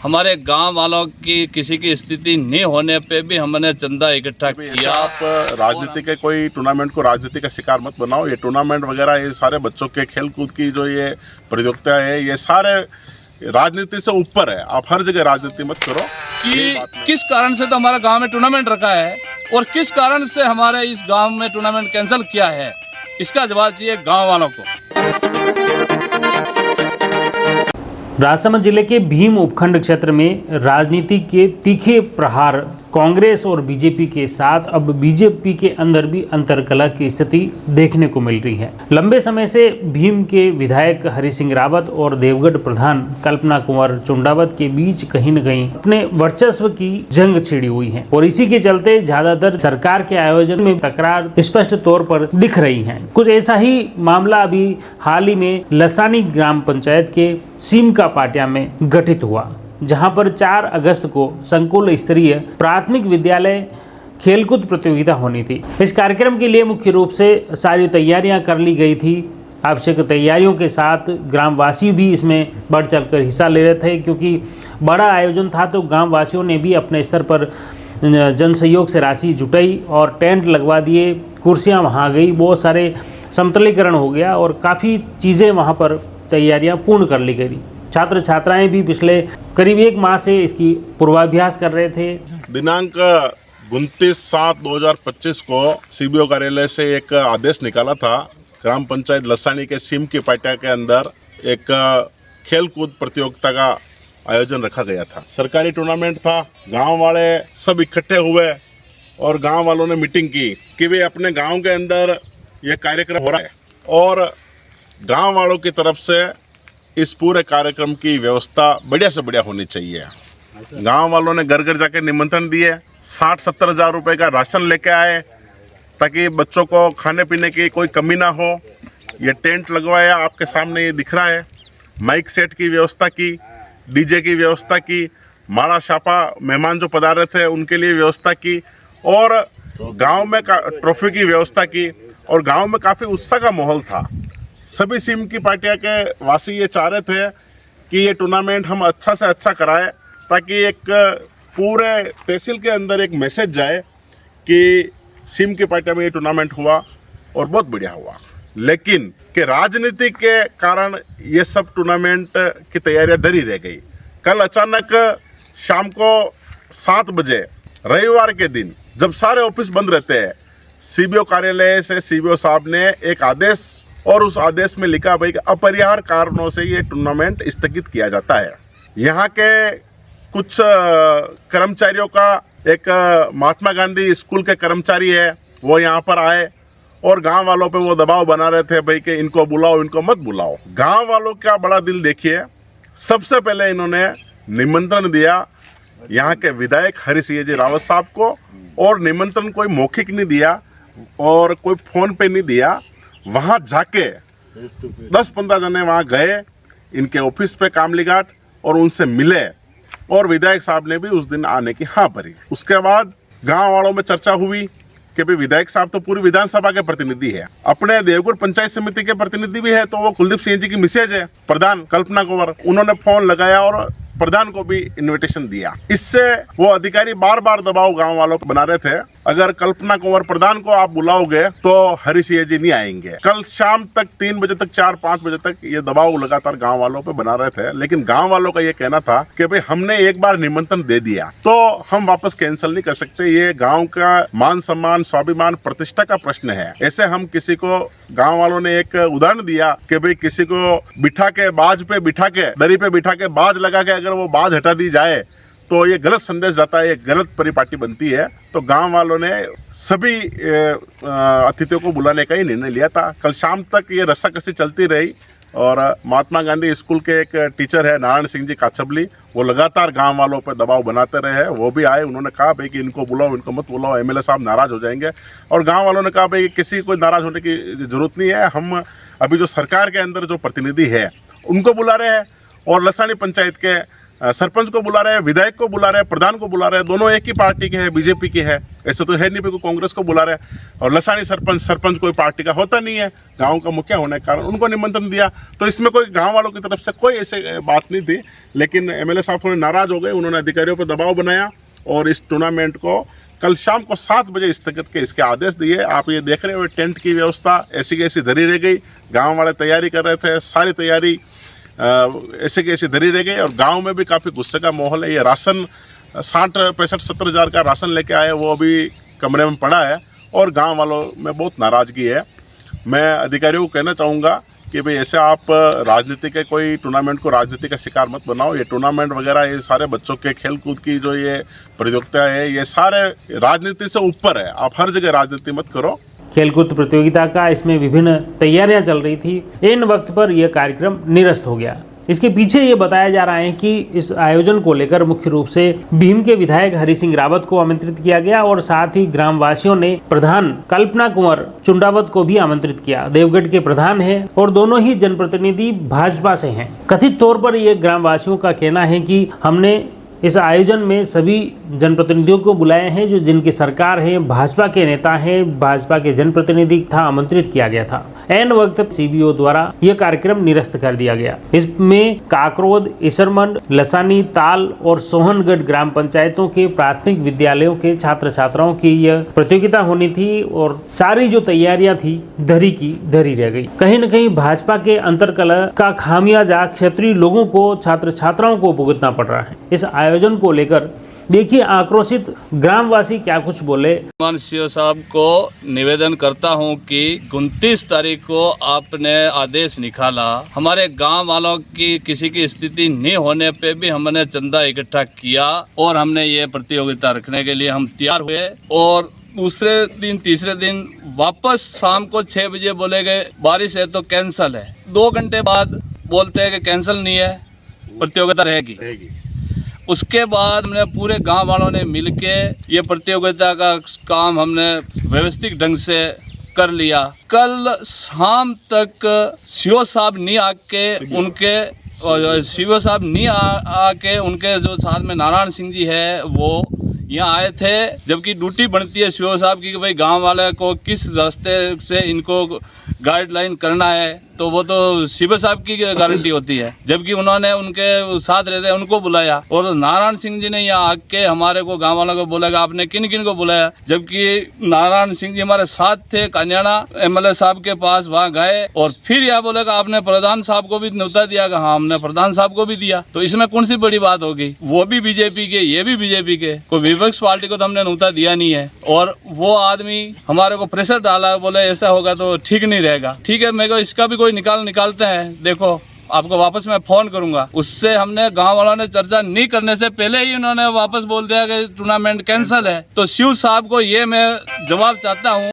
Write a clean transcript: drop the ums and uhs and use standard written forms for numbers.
हमारे गांव वालों की किसी की स्थिति नहीं होने पे भी हमने चंदा इकट्ठा किया। आप राजनीति के कोई टूर्नामेंट को राजनीति का शिकार मत बनाओ। ये टूर्नामेंट वगैरह ये सारे बच्चों के खेल कूद की जो ये प्रतियोगिता है, ये सारे राजनीति से ऊपर है। आप हर जगह राजनीति मत करो। कि किस कारण से तो हमारा गांव में टूर्नामेंट रखा है और किस कारण से हमारे इस गांव में टूर्नामेंट कैंसिल किया है, इसका जवाब चाहिए गांव वालों को। राजसमंद जिले के भीम उपखंड क्षेत्र में राजनीति के तीखे प्रहार कांग्रेस और बीजेपी के साथ अब बीजेपी के अंदर भी अंतरकलह की स्थिति देखने को मिल रही है। लंबे समय से भीम के विधायक हरि सिंह रावत और देवगढ़ प्रधान कल्पना कुंवर चुंडावत के बीच कहीं न कहीं अपने वर्चस्व की जंग छिड़ी हुई है और इसी के चलते ज्यादातर सरकार के आयोजन में तकरार स्पष्ट तौर पर दिख रही है। कुछ ऐसा ही मामला अभी हाल ही में लसानी ग्राम पंचायत के सीमका पाटिया में गठित हुआ, जहां पर 4 अगस्त को संकुल स्तरीय प्राथमिक विद्यालय खेलकूद प्रतियोगिता होनी थी। इस कार्यक्रम के लिए मुख्य रूप से सारी तैयारियां कर ली गई थी। आवश्यक तैयारियों के साथ ग्रामवासी भी इसमें बढ़ चढ़कर हिस्सा ले रहे थे, क्योंकि बड़ा आयोजन था तो ग्रामवासियों ने भी अपने स्तर पर जन सहयोग से राशि जुटाई और टेंट लगवा दिए, कुर्सियाँ वहाँ गई, बहुत सारे समतलीकरण हो गया और काफ़ी चीज़ें वहाँ पर तैयारियां पूर्ण कर ली गई। छात्र छात्राएं भी पिछले करीब 1 माह से इसकी पूर्वाभ्यास कर रहे थे। दिनांक 29/7/2025 को सीबीओ कार्यालय से एक आदेश निकाला था। ग्राम पंचायत लसानी के सीम की पाटिया के अंदर एक खेल कूद प्रतियोगिता का आयोजन रखा गया था। सरकारी टूर्नामेंट था। गांव वाले सब इकट्ठे हुए और गांव वालों ने मीटिंग की कि वे अपने गांव के अंदर यह कार्यक्रम हो रहा है और गांव वालों की तरफ से इस पूरे कार्यक्रम की व्यवस्था बढ़िया से बढ़िया होनी चाहिए। गांव वालों ने घर घर जाके निमंत्रण दिए, 60-70 हज़ार रुपए का राशन लेके आए ताकि बच्चों को खाने पीने की कोई कमी ना हो। ये टेंट लगवाया, आपके सामने ये दिख रहा है। माइक सेट की व्यवस्था की, डीजे की व्यवस्था की, माला छापा मेहमान जो पधारे थे उनके लिए व्यवस्था की और गाँव में ट्रॉफी की व्यवस्था की और गाँव में काफ़ी उत्साह का माहौल था। सभी सीम की पार्टियां के वासी ये चाह रहे थे कि ये टूर्नामेंट हम अच्छा से अच्छा कराएं ताकि एक पूरे तहसील के अंदर एक मैसेज जाए कि सीम की पार्टिया में ये टूर्नामेंट हुआ और बहुत बढ़िया हुआ। लेकिन कि राजनीति के कारण ये सब टूर्नामेंट की तैयारियां धरी रह गई। कल अचानक शाम को 7 बजे रविवार के दिन जब सारे ऑफिस बंद रहते हैं, सीबीओ कार्यालय से सीबीओ साहब ने एक आदेश और उस आदेश में लिखा भाई कि अपरिहार्य कारणों से ये टूर्नामेंट स्थगित किया जाता है। यहाँ के कुछ कर्मचारियों का एक महात्मा गांधी स्कूल के कर्मचारी है, वो यहाँ पर आए और गांव वालों पे वो दबाव बना रहे थे भाई कि इनको बुलाओ, इनको मत बुलाओ। गांव वालों का बड़ा दिल देखिए, सबसे पहले इन्होंने निमंत्रण दिया यहाँ के विधायक हरि सिंह जी रावत साहब को और निमंत्रण कोई मौखिक नहीं दिया और कोई फ़ोन पे नहीं दिया। वहाँ जाके 10-15 जने वहाँ गए, इनके ऑफिस पे कामलीघाट और उनसे मिले और विधायक साहब ने भी उस दिन आने की हाँ भरी। उसके बाद गांव वालों में चर्चा हुई कि भाई विधायक साहब तो पूरी विधानसभा के प्रतिनिधि है, अपने देवगढ़ पंचायत समिति के प्रतिनिधि भी है, तो वो कुलदीप सिंह जी की मिसेज है प्रधान कल्पना कुंवर, उन्होंने फोन लगाया और प्रधान को भी इनविटेशन दिया। इससे वो अधिकारी बार बार दबाव गांव वालों को बना रहे थे, अगर कल्पना कुंवर प्रधान को आप बुलाओगे तो हरि सिंह जी नहीं आएंगे। कल शाम तक 3 बजे तक 4-5 बजे तक ये दबाव लगातार गांव वालों पे बना रहे थे। लेकिन गांव वालों का ये कहना था कि भाई हमने एक बार निमंत्रण दे दिया तो हम वापस कैंसिल नहीं कर सकते, ये गाँव का मान सम्मान स्वाभिमान प्रतिष्ठा का प्रश्न है। ऐसे हम किसी को, गाँव वालों ने एक उदाहरण दिया कि भाई किसी को बिठा के बाज पे बिठा के दरी पे बिठा के बाज लगा के अगर वो बाज हटा दी जाए तो ये गलत संदेश जाता है, ये गलत परिपाटी बनती है। तो गांव वालों ने सभी अतिथियों को बुलाने का ही निर्णय लिया था। कल शाम तक ये रस्साकसी चलती रही और महात्मा गांधी स्कूल के एक टीचर है नारायण सिंह जी काछबली, वो लगातार गांव वालों पर दबाव बनाते रहे। वो भी आए, उन्होंने कहा भाई कि इनको बुलाओ, इनको मत बुलाओ, एमएलए साहब नाराज हो जाएंगे। और गांव वालों ने कहा भाई किसी को नाराज होने की जरूरत नहीं है, हम अभी जो सरकार के अंदर जो प्रतिनिधि है उनको बुला रहे हैं। और लसानी पंचायत के सरपंच को बुला रहे हैं, विधायक को बुला रहे हैं, प्रधान को बुला रहे हैं, दोनों एक ही पार्टी के हैं, बीजेपी के है। ऐसा तो है नहीं कोई कांग्रेस को बुला रहे हैं। और लसानी सरपंच कोई पार्टी का होता नहीं है, गांव का मुखिया होने के कारण उनको निमंत्रण दिया। तो इसमें कोई गांव वालों की तरफ से कोई ऐसे बात नहीं थी, लेकिन एमएलए साहब थोड़े नाराज हो गए। उन्होंने अधिकारियों पर दबाव बनाया और इस टूर्नामेंट को कल शाम को 7 बजे स्थगित के इसके आदेश दिए। आप ये देख रहे हो, टेंट की व्यवस्था ऐसी की ऐसी धरी रह गई। गाँव वाले तैयारी कर रहे थे, सारी तैयारी ऐसे की ऐसी धरी रह गई। और गांव में भी काफ़ी गुस्से का माहौल है। ये राशन 60-65-70 हज़ार का राशन लेके आए, वो अभी कमरे में पड़ा है और गांव वालों में बहुत नाराज़गी है। मैं अधिकारियों को कहना चाहूँगा कि भाई ऐसे आप राजनीति के कोई टूर्नामेंट को राजनीति का शिकार मत बनाओ। ये टूर्नामेंट वगैरह, ये सारे बच्चों के खेल कूद की जो ये प्रतियोगिता है, ये सारे राजनीति से ऊपर है। आप हर जगह राजनीति मत करो। खेलकूद प्रतियोगिता का इसमें विभिन्न तैयारियां चल रही थी। इन वक्त पर यह कार्यक्रम निरस्त हो गया। इसके पीछे ये बताया जा रहा है कि इस आयोजन को लेकर मुख्य रूप से भीम के विधायक हरि सिंह रावत को आमंत्रित किया गया और साथ ही ग्रामवासियों ने प्रधान कल्पना कुंवर चुंडावत को भी आमंत्रित किया। देवगढ़ के प्रधान हैं और दोनों ही जनप्रतिनिधि भाजपा से हैं। कथित तौर पर ये ग्रामवासियों का कहना है कि हमने इस आयोजन में सभी जनप्रतिनिधियों को बुलाए हैं जो जिनकी सरकार है, भाजपा के नेता हैं, भाजपा के जनप्रतिनिधि था, आमंत्रित किया गया था। ऐन वक्त सीबीओ द्वारा यह कार्यक्रम निरस्त कर दिया गया। इसमें काकरोद, इसरमंड, लसानी, ताल और सोहनगढ़ ग्राम पंचायतों के प्राथमिक विद्यालयों के छात्र छात्राओं की यह प्रतियोगिता होनी थी और सारी जो तैयारियां थी धरी की धरी रह गई। कहीं न कहीं भाजपा के अंतर्कलह का खामियाजा क्षेत्रीय लोगों को, छात्र छात्राओं को भुगतना पड़ रहा है। इस आयोजन को लेकर देखिए आक्रोशित ग्रामवासी क्या कुछ बोले। सीओ साहब को निवेदन करता हूं कि 29 तारीख को आपने आदेश निकाला, हमारे गांव वालों की किसी की स्थिति नहीं होने पे भी हमने चंदा इकट्ठा किया और हमने ये प्रतियोगिता रखने के लिए हम तैयार हुए। और दूसरे दिन, तीसरे दिन वापस शाम को 6 बजे बोले गए बारिश है तो कैंसिल है। 2 घंटे बाद बोलते हैं कि कैंसिल नहीं है, प्रतियोगिता रहेगी। उसके बाद हमने पूरे गांव वालों ने मिलके ये प्रतियोगिता का काम हमने व्यवस्थित ढंग से कर लिया। कल शाम तक सीओ साहब नहीं आके उनके जो साथ में नारायण सिंह जी है वो यहाँ आए थे, जबकि ड्यूटी बनती है सीओ साहब की कि भाई गांव वाले को किस रास्ते से इनको गाइडलाइन करना है, तो वो तो सीओ साहब की गारंटी होती है। जबकि उन्होंने उनके साथ रहते उनको बुलाया और नारायण सिंह जी ने यहाँ आके हमारे को गांव वालों को बोला कि आपने किन किन को बुलाया, जबकि नारायण सिंह जी हमारे साथ थे। कान्याना एमएलए साहब के पास वहाँ गए और फिर यह बोले कि आपने प्रधान साहब को भी न्योता दिया। हाँ, हमने प्रधान साहब को भी दिया। तो इसमें कौन सी बड़ी बात होगी? वो भी बीजेपी के, ये भी बीजेपी के, कोई विपक्ष पार्टी को तो हमने न्योता दिया नहीं है। और वो आदमी हमारे को प्रेशर डाला, बोले ऐसा होगा तो ठीक नहीं रहेगा। ठीक है, मेरे को इसका भी कोई निकालते हैं, देखो आपको वापस मैं फोन करूंगा। उससे हमने गांव वालों ने चर्चा नहीं करने से पहले ही उन्होंने वापस बोल दिया कि टूर्नामेंट कैंसिल है। तो शिव साहब को ये मैं जवाब चाहता हूं।